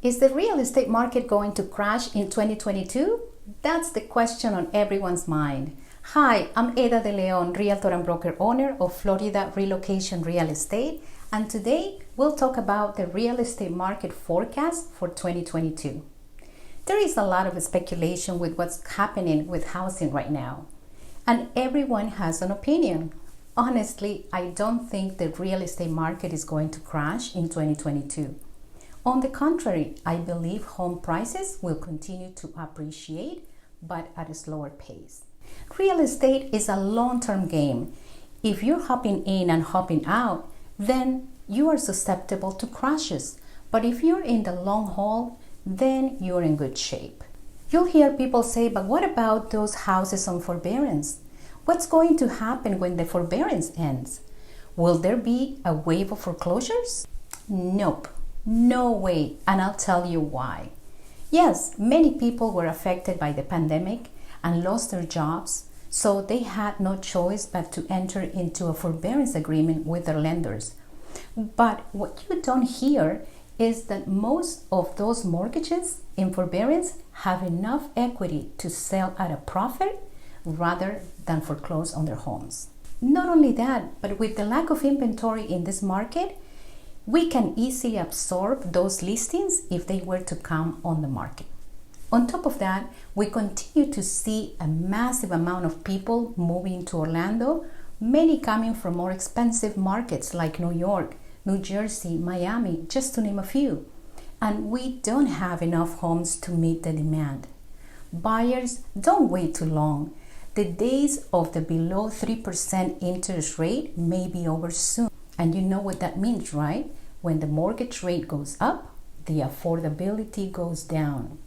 Is the real estate market going to crash in 2022? That's the question on everyone's mind. Hi, I'm Eda De Leon, realtor and broker owner of Florida Relocation Real Estate, and today we'll talk about the real estate market forecast for 2022. There is a lot of speculation with what's happening with housing right now, and everyone has an opinion. Honestly, I don't think the real estate market is going to crash in 2022. On the contrary, I believe home prices will continue to appreciate, but at a slower pace. Real estate is a long-term game. If you're hopping in and hopping out, then you are susceptible to crashes. But if you're in the long haul, then you're in good shape. You'll hear people say, but what about those houses on forbearance? What's going to happen when the forbearance ends? Will there be a wave of foreclosures? Nope. No way, and I'll tell you why. Yes, many people were affected by the pandemic and lost their jobs, so they had no choice but to enter into a forbearance agreement with their lenders. But what you don't hear is that most of those mortgages in forbearance have enough equity to sell at a profit rather than foreclose on their homes. Not only that, but with the lack of inventory in this market, we can easily absorb those listings if they were to come on the market. On top of that, we continue to see a massive amount of people moving to Orlando, many coming from more expensive markets like New York, New Jersey, Miami, just to name a few. And we don't have enough homes to meet the demand. Buyers, don't wait too long. The days of the below 3% interest rate may be over soon. And you know what that means, right? When the mortgage rate goes up, the affordability goes down.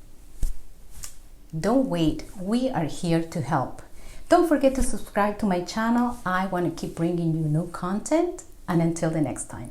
Don't wait. We are here to help. Don't forget to subscribe to my channel. I want to keep bringing you new content. And until the next time.